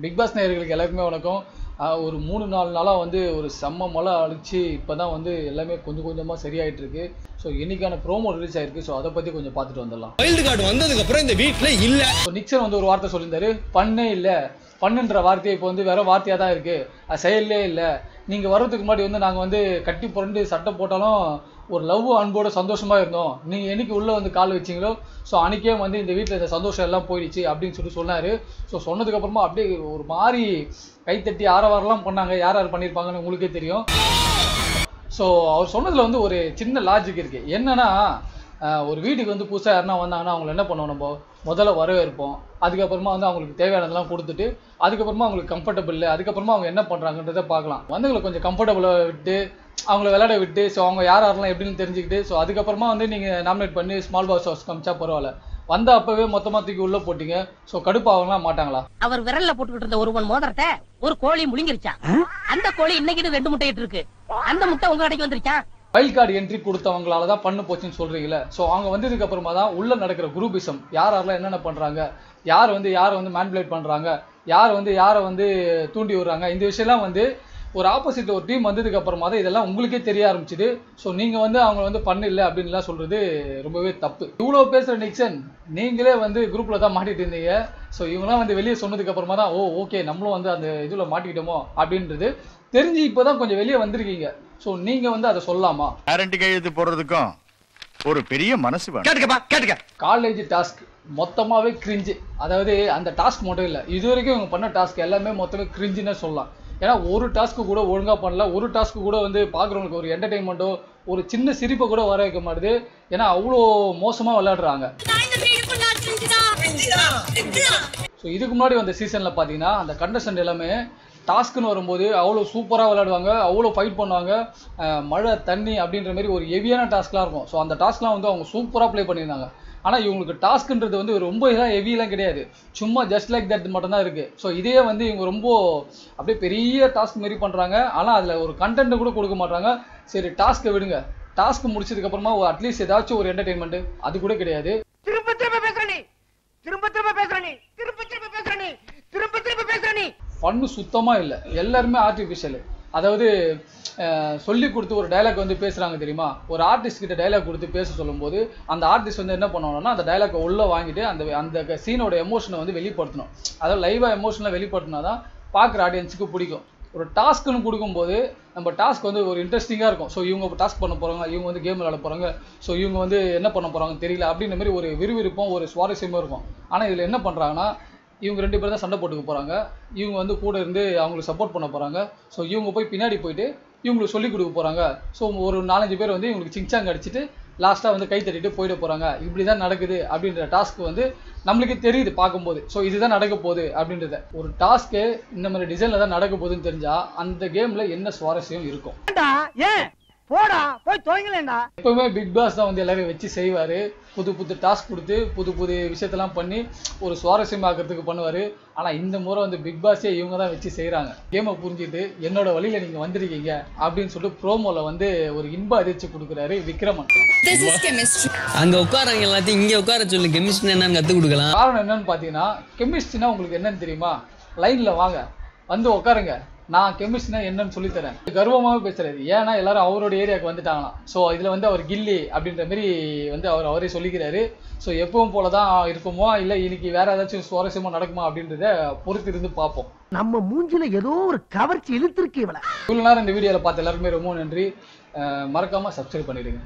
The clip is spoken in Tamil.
பிக் பாஸ் நேயர்களுக்கு எல்லாருக்குமே வணக்கம். ஒரு 3-4 நாளாக வந்து ஒரு செம்ம மழை அடிச்சு இப்போ தான் வந்து எல்லாமே கொஞ்சம் கொஞ்சமாக சரியாயிட்டு இருக்கு. ஸோ இன்னைக்கான ப்ரோமோ ரிலீஸ் ஆயிருக்கு. ஸோ அதை பற்றி கொஞ்சம் பார்த்துட்டு வந்துடலாம். வைல்டு கார்டு வந்ததுக்கப்புறம் இந்த வீட்டில் இல்லை. ஸோ நிக்சன் வந்து ஒரு வார்த்தை சொல்லியிருந்தாரு, பண்ணே இல்லை, பண்ணுன்ற வார்த்தையை இப்போ வந்து வேற வார்த்தையாக தான் இருக்குது, அது செயலே இல்லை. நீங்கள் வர்றதுக்கு முன்னாடி வந்து நாங்கள் வந்து கட்டி புரண்டு சட்டை போட்டாலும் ஒரு லவ் அன்போட சந்தோஷமாக இருந்தோம். நீங்கள் என்னைக்கு உள்ளே வந்து கால் வச்சிங்களோ ஸோ அன்றைக்கே வந்து இந்த வீட்டில் இந்த சந்தோஷம் எல்லாம் போயிடுச்சு அப்படின்னு சொல்லி சொன்னார். ஸோ சொன்னதுக்கப்புறமா அப்படியே ஒரு மாதிரி கைத்தட்டி ஆரவாரெல்லாம் பண்ணாங்க. யார் யார் பண்ணியிருப்பாங்கன்னு உங்களுக்கே தெரியும். ஸோ அவர் சொன்னதில் வந்து ஒரு சின்ன லாஜிக் இருக்குது. என்னன்னா, ஒரு வீட்டுக்கு வந்து புதுசாக யாருன்னா வந்தாங்கன்னா அவங்களை என்ன பண்ணுவோம், நம்ம முதல்ல வரவேற்போம். அதுக்கப்புறமா வந்து அவங்களுக்கு தேவையானதெல்லாம் கொடுத்துட்டு அதுக்கப்புறமா அவங்களுக்கு கம்ஃபர்டபுள் இல்லை, அதுக்கப்புறமா அவங்க என்ன பண்ணுறாங்கன்றதை பார்க்கலாம். வந்தவங்களை கொஞ்சம் கம்ஃபர்டபுளாக விட்டு அவங்கள விளையாட விட்டு ஸோ அவங்க யார் யாரெல்லாம் எப்படின்னு தெரிஞ்சுக்கிட்டு ஸோ அதுக்கப்புறமா வந்து நீங்கள் நாமினேட் பண்ணி ஸ்மால் பாஸ் ஹவுஸ் காமிச்சா பரவாயில்ல. வந்த அப்பவே மொத்தமா தூக்கி உள்ள போட்டீங்க. ஸோ கடுப்பாகலாம் மாட்டாங்களா? அவர் விரல்ல போட்டுக்கிட்டு இருந்த ஒருவன் மோதிரத்தை ஒரு கோழி முழுங்கிருச்சான். அந்த கோழி இன்னைக்கு 2 முட்டையிட்டு இருக்கு. அந்த முட்டை உங்க கடைக்கு வந்துருச்சான். வைல்ட் கார்டு என்ட்ரி கொடுத்தவங்களால தான் பண்ணு போச்சுன்னு சொல்றீங்களே. ஸோ அவங்க வந்ததுக்கு அப்புறமா தான் உள்ள நடக்கிற குரூப்பிசம், யார் யாரெல்லாம் என்னென்ன பண்றாங்க, யார் வந்து யாரை வந்து மேனிபுலேட் பண்றாங்க, யார் வந்து யாரை வந்து தூண்டி விடுறாங்க, இந்த விஷயம்லாம் வந்து ஒரு ஆப்போசிட்ல ஒரு டீம் வந்ததுக்கு அப்புறமா தான் இதெல்லாம் உங்களுக்கே தெரிய ஆரம்பிச்சுது. ஸோ நீங்க வந்து அவங்க வந்து பண்ண இல்லை அப்படின்லாம் சொல்றது ரொம்பவே தப்பு. இவ்வளோ பேசுற நிக்சன், நீங்களே வந்து குரூப்ல தான் மாட்டிட்டு இருந்தீங்க. ஸோ இவங்கலாம் வந்து வெளியே சொன்னதுக்கு அப்புறமா தான் ஓகே நம்மளும் வந்து அந்த இதுல மாட்டிக்கிட்டோமோ அப்படின்றது தெரிஞ்சு இப்போதான் கொஞ்சம் வெளியே வந்திருக்கீங்க. ஸோ நீங்க வந்து அதை சொல்லலாமா? கேரண்டி கையெழுத்து போடுறதுக்கும் ஒரு பெரிய மனசு வேணும். கேட்டுக்க காலேஜ் டாஸ்க் மொத்தமாவே கிரிஞ்சு. அதாவது அந்த டாஸ்க் மட்டும் இல்லை, இது வரைக்கும் இவங்க பண்ண டாஸ்க் எல்லாமே மொத்தமே கிரிஞ்சுன்னு சொல்லலாம். ஏன்னா ஒரு டாஸ்க்கு கூட ஒழுங்காக பண்ணல, ஒரு டாஸ்க்கு கூட வந்து பார்க்குறவங்களுக்கு ஒரு என்டர்டெயின்மெண்ட்டோ ஒரு சின்ன சிரிப்பை கூட வர வைக்க மாட்டுது. ஏன்னா அவ்வளோ மோசமாக விளையாடுறாங்க. ஸோ இதுக்கு முன்னாடி வந்த சீசனில் பார்த்தீங்கன்னா அந்த கண்டஸ்டன்ட் எல்லாமே டாஸ்க்குன்னு வரும்போது அவ்வளோ சூப்பராக விளையாடுவாங்க, அவ்வளோ ஃபைட் பண்ணுவாங்க. மழை தண்ணி அப்படின்ற மாதிரி ஒரு ஹெவியான டாஸ்க்லாம் இருக்கும். ஸோ அந்த டாஸ்க்லாம் வந்து அவங்க சூப்பராக ப்ளே பண்ணியிருந்தாங்க. ஆனால் இவங்களுக்கு டாஸ்க்குன்றது வந்து ரொம்ப ஹெவியெலாம் கிடையாது, சும்மா ஜஸ்ட் லைக் தட் மட்டும்தான் இருக்குது. ஸோ இதே வந்து இவங்க ரொம்ப அப்படியே பெரிய டாஸ்க் மாரி பண்ணுறாங்க. ஆனால் அதில் ஒரு கண்டென்ட் கூட கொடுக்க மாட்டாங்க. சரி டாஸ்க்கை விடுங்க, டாஸ்க் முடிச்சதுக்கப்புறமா அட்லீஸ்ட் ஏதாச்சும் ஒரு என்டர்டெயின்மெண்ட் அது கூட கிடையாது. ஃபன்னு சுத்தமாக இல்லை, எல்லாருமே ஆர்டிஃபிஷியல். அதாவது சொல்லி கொடுத்து ஒரு டைலாக் வந்து பேசுகிறாங்க தெரியுமா, ஒரு ஆர்டிஸ்ட் கிட்ட டைலாக் கொடுத்து பேச சொல்லும்போது அந்த ஆர்டிஸ்ட் வந்து என்ன பண்ணுவாங்கன்னா அந்த டைலாக்கை உள்ளே வாங்கிட்டு அந்த சீனோட எமோஷனை வந்து வெளிப்படுத்தணும். அதாவது லைவாக எமோஷனை வெளிப்படுத்தினா தான் பார்க்குற ஆடியன்ஸுக்கு பிடிக்கும். ஒரு டாஸ்க்குன்னு கொடுக்கும்போது நம்ம டாஸ்க் வந்து ஒரு இன்ட்ரெஸ்டிங்காக இருக்கும். ஸோ இவங்க டாஸ்க் பண்ண போகிறாங்க, இவங்க வந்து கேம் விளையாட போகிறாங்க, ஸோ இவங்க வந்து என்ன பண்ண போகிறாங்கன்னு தெரியல அப்படின்ற மாதிரி ஒரு விறுவிறுப்பும் ஒரு சுவாரஸ்யமாக இருக்கும். ஆனால் இதில் என்ன பண்ணுறாங்கன்னா, இவங்க 2 பேர் தான் சண்டை போட்டுக்க போகிறாங்க, இவங்க வந்து கூட இருந்து அவங்களுக்கு சப்போர்ட் பண்ண போகிறாங்க. ஸோ இவங்க போய் பின்னாடி போயிட்டு இவங்களுக்கு சொல்லிக் கொடுக்க போகிறாங்க. ஸோ ஒரு 4-5 பேர் வந்து இவங்களுக்கு சிங்சாங் அடிச்சுட்டு லாஸ்ட்டாக வந்து கை தட்டிட்டு போயிட போகிறாங்க. இப்படி தான் நடக்குது அப்படின்ற டாஸ்க் வந்து நம்மளுக்கே தெரியுது பார்க்கும்போது. ஸோ இதுதான் நடக்க போகுது அப்படின்றத. ஒரு டாஸ்க்கு இந்த மாதிரி டிசைனில் தான் நடக்க போகுதுன்னு தெரிஞ்சால் அந்த கேமில் என்ன சுவாரஸ்யம் இருக்கும்? எப்பவுமே பிக் பாஸ் தான் வந்து எல்லாரையும் வச்சு செய்வார். புது டாஸ்க் கொடுத்து புது விஷயத்தெல்லாம் பண்ணி ஒரு சுவாரஸ்யமாக்கிறதுக்கு பண்ணுவார். ஆனால் இந்த முறை வந்து பிக் பாஸே இவங்க தான் வச்சு செய்கிறாங்க. கேமை புரிஞ்சுட்டு என்னோட வழியில் நீங்கள் வந்திருக்கீங்க அப்படின்னு சொல்லிட்டு ப்ரோமோவில் வந்து ஒரு இன்ப அதிர்ச்சி கொடுக்குறாரு விக்ரமன். அங்க உட்காரங்க எல்லாத்தையும் இங்க உட்கார சொல்லி கெமிஸ்ட்ரி என்னன்னு கத்து கொடுக்கலாம். காரணம் என்னன்னு பார்த்தீங்கன்னா, கெமிஸ்ட்ரினா உங்களுக்கு என்னன்னு தெரியுமா? லைனில் வாங்க, வந்து உட்காருங்க, நான் கெமிஸ்ட்ரினா என்னன்னு சொல்லித்தரேன். கர்வமாகவே பேசுறாரு. ஏன்னா எல்லாரும் அவரோட ஏரியாவுக்கு வந்துட்டாங்களாம். ஸோ இதில் வந்து அவர் கில்லி அப்படின்ற மாதிரி வந்து அவரே சொல்லிக்கிறாரு. ஸோ எப்பவும் போல தான் இருக்குமோ இல்லை இன்னைக்கு வேற ஏதாச்சும் சுவாரஸ்யமாக நடக்குமா அப்படின்றத பொறுத்து இருந்து பார்ப்போம். நம்ம மூஞ்சில ஏதோ ஒரு கவர்ச்சி இழுத்துருக்கு. இவ்வளோ நேரம் இந்த வீடியோவில் பார்த்த எல்லாருமே ரொம்ப நன்றி. மறக்காமல் சப்ஸ்கிரைப் பண்ணிடுங்க.